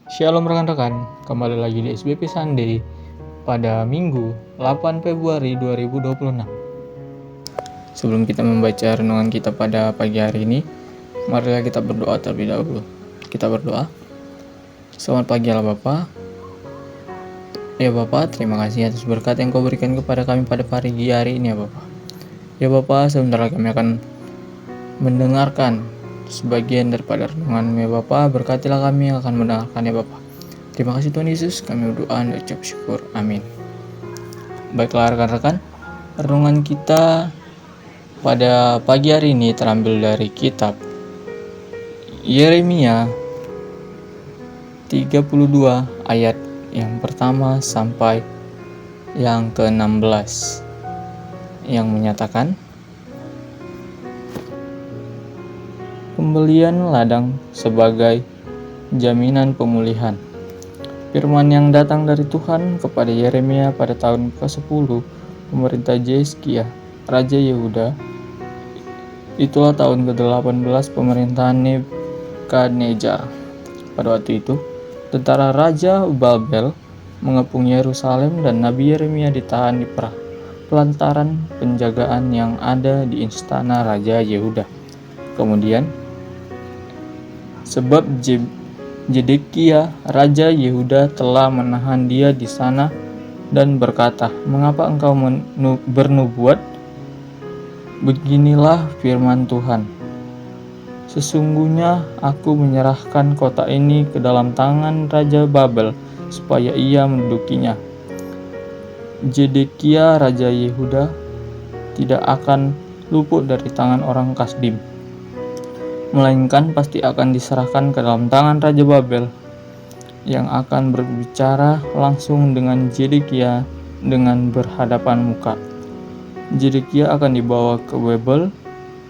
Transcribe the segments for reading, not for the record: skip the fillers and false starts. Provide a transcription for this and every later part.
Shalom rekan-rekan, kembali lagi di SBP Sunday pada Minggu 8 Februari 2026. Sebelum kita membaca renungan kita pada pagi hari ini, marilah kita berdoa terlebih dahulu. Kita berdoa. Selamat pagi Allah Bapa. Ya Bapa, terima kasih atas berkat yang Kau berikan kepada kami pada pagi hari ini ya Bapa. Ya Bapa, sebentar lagi kami akan mendengarkan sebagian daripada renungan ya Bapa. Berkatilah kami yang akan mendengarkan ya Bapa. Terima kasih Tuhan Yesus, kami berdoa dan ucap syukur. Amin. Baiklah rekan-rekan, renungan kita pada pagi hari ini terambil dari kitab Yeremia 32 ayat yang pertama sampai yang ke-16 yang menyatakan pembelian ladang sebagai jaminan pemulihan. Firman yang datang dari Tuhan kepada Yeremia pada tahun ke-10 pemerintah Yehezkiah, Raja Yehuda. Itulah tahun ke-18 pemerintahan Nebukadnezar. Pada waktu itu, tentara Raja Babel mengepung Yerusalem dan Nabi Yeremia ditahan di pelantaran penjagaan yang ada di istana Raja Yehuda. Kemudian, sebab Zedekiah, Raja Yehuda telah menahan dia di sana dan berkata, "Mengapa engkau bernubuat? Beginilah firman Tuhan. Sesungguhnya aku menyerahkan kota ini ke dalam tangan Raja Babel supaya ia mendudukinya. Zedekiah, Raja Yehuda tidak akan luput dari tangan orang Kasdim, melainkan pasti akan diserahkan ke dalam tangan Raja Babel yang akan berbicara langsung dengan Zedekiah dengan berhadapan muka. Zedekiah akan dibawa ke Babel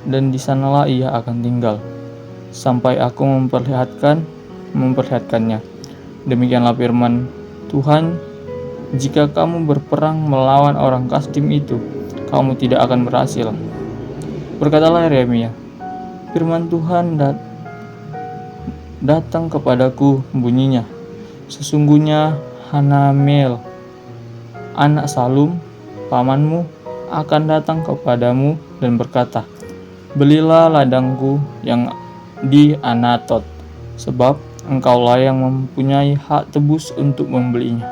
dan di sanalah ia akan tinggal sampai aku memperlihatkannya. Demikianlah firman Tuhan, jika kamu berperang melawan orang Kasdim itu, kamu tidak akan berhasil." Berkatalah Yeremia, "Firman Tuhan datang kepadaku bunyinya, sesungguhnya Hanamel, anak Salum, pamanmu, akan datang kepadamu dan berkata, belilah ladangku yang di Anatot, sebab engkaulah yang mempunyai hak tebus untuk membelinya."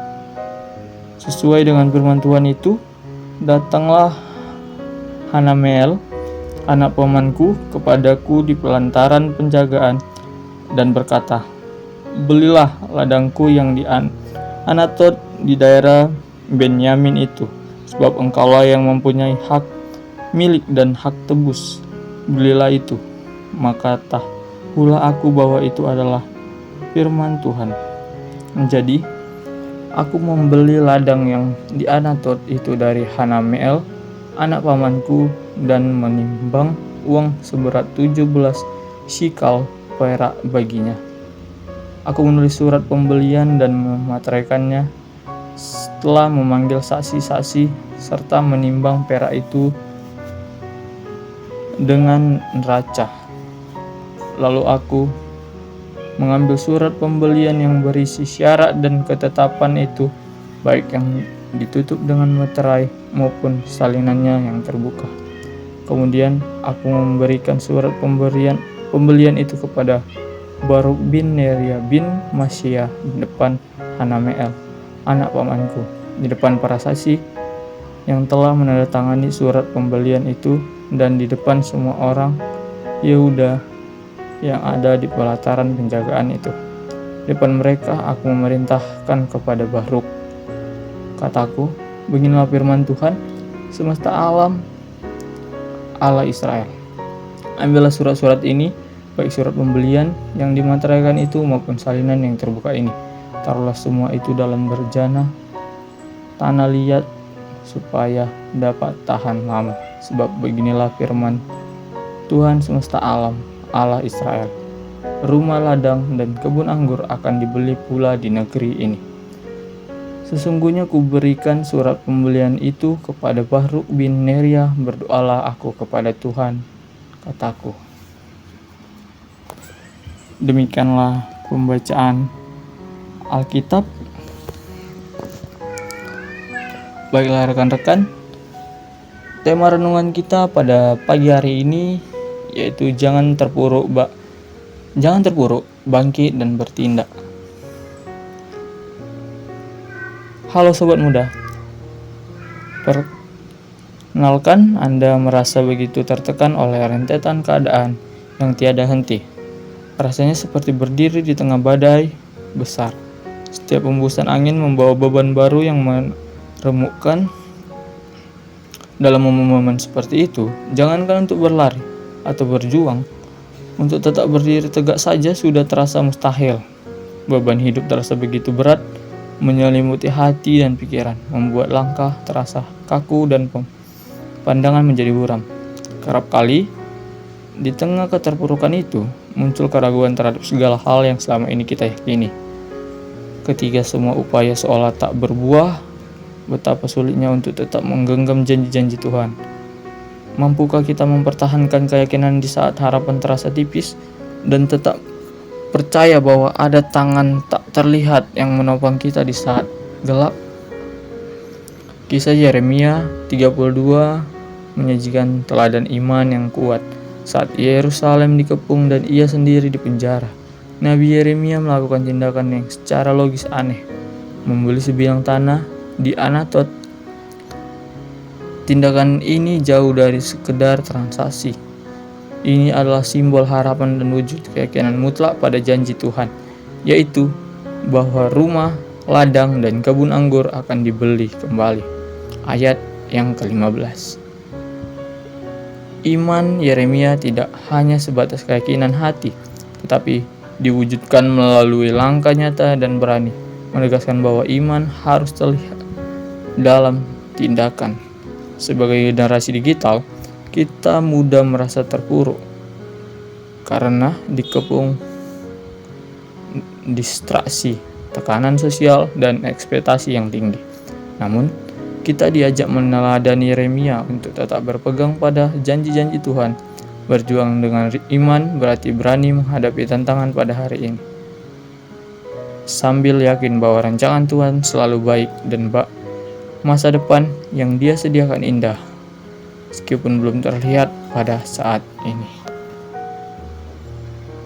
Sesuai dengan firman Tuhan itu, datanglah Hanamel, anak pamanku, kepadaku di pelantaran penjagaan dan berkata, belilah ladangku yang di Anatot di daerah Benyamin itu, sebab engkaulah yang mempunyai hak milik dan hak tebus, belilah itu. Maka tahulah aku bahwa itu adalah firman Tuhan. Jadi aku membeli ladang yang di Anatot itu dari Hanamel, anak pamanku, dan menimbang uang seberat 17 shikal perak baginya. Aku menulis surat pembelian dan memateraikannya setelah memanggil saksi-saksi serta menimbang perak itu dengan neraca. Lalu aku mengambil surat pembelian yang berisi syarat dan ketetapan itu, baik yang ditutup dengan materai maupun salinannya yang terbuka. Kemudian aku memberikan surat pembelian itu kepada Baruk bin Neria bin Masyia di depan Hanamel, anak pamanku, di depan para saksi yang telah menandatangani surat pembelian itu, dan di depan semua orang Yehuda yang ada di pelataran penjagaan itu. Di depan mereka aku memerintahkan kepada Baruk. Kataku, beginilah firman Tuhan semesta alam, Allah Israel. Ambillah surat-surat ini, baik surat pembelian yang dimateraikan itu maupun salinan yang terbuka ini. Taruhlah semua itu dalam berjana tanah liat supaya dapat tahan lama. Sebab beginilah firman Tuhan semesta alam, Allah Israel. Rumah ladang dan kebun anggur akan dibeli pula di negeri ini. Sesungguhnya kuberikan surat pembelian itu kepada Baruk bin Neria, berdoalah aku kepada Tuhan, kataku. Demikianlah pembacaan Alkitab. Baiklah rekan-rekan, tema renungan kita pada pagi hari ini yaitu jangan terpuruk, bangkit dan bertindak. Halo sobat muda. Perkenalkan, Anda merasa begitu tertekan oleh rentetan keadaan yang tiada henti. Rasanya seperti berdiri di tengah badai besar. Setiap hembusan angin membawa beban baru yang meremukkan. Dalam momen-momen seperti itu, jangankan untuk berlari atau berjuang, untuk tetap berdiri tegak saja sudah terasa mustahil. Beban hidup terasa begitu berat, menyelimuti hati dan pikiran, membuat langkah terasa kaku dan pandangan menjadi buram. Kerap kali, di tengah keterpurukan itu, muncul keraguan terhadap segala hal yang selama ini kita yakini. Ketika semua upaya seolah tak berbuah, betapa sulitnya untuk tetap menggenggam janji-janji Tuhan. Mampukah kita mempertahankan keyakinan di saat harapan terasa tipis dan tetap percaya bahwa ada tangan tak terlihat yang menopang kita di saat gelap? Kisah Yeremia 32 menyajikan teladan iman yang kuat saat Yerusalem dikepung dan ia sendiri dipenjara. Nabi Yeremia melakukan tindakan yang secara logis aneh, membeli sebidang tanah di Anatot. Tindakan ini jauh dari sekedar transaksi. Ini adalah simbol harapan dan wujud keyakinan mutlak pada janji Tuhan, yaitu bahwa rumah, ladang, dan kebun anggur akan dibeli kembali. Ayat yang ke-15. Iman Yeremia tidak hanya sebatas keyakinan hati, tetapi diwujudkan melalui langkah nyata dan berani, menegaskan bahwa iman harus terlihat dalam tindakan. Sebagai generasi digital, kita mudah merasa terpuruk karena dikepung distraksi, tekanan sosial, dan ekspektasi yang tinggi. Namun, kita diajak meneladani Yeremia untuk tetap berpegang pada janji-janji Tuhan. Berjuang dengan iman berarti berani menghadapi tantangan pada hari ini, sambil yakin bahwa rancangan Tuhan selalu baik dan masa depan yang Dia sediakan indah, meskipun belum terlihat pada saat ini.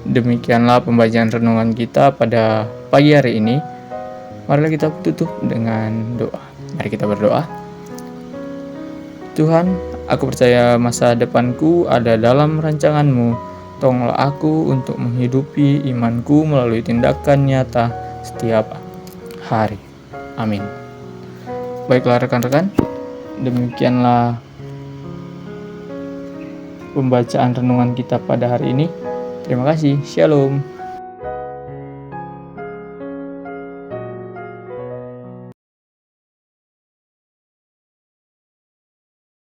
Demikianlah pembacaan renungan kita pada pagi hari ini. Marilah kita tutup dengan doa. Mari kita berdoa. Tuhan, aku percaya masa depanku ada dalam rancangan-Mu. Tolonglah aku untuk menghidupi imanku melalui tindakan nyata setiap hari. Amin. Baiklah rekan-rekan, demikianlah pembacaan renungan kita pada hari ini. Terima kasih. Shalom.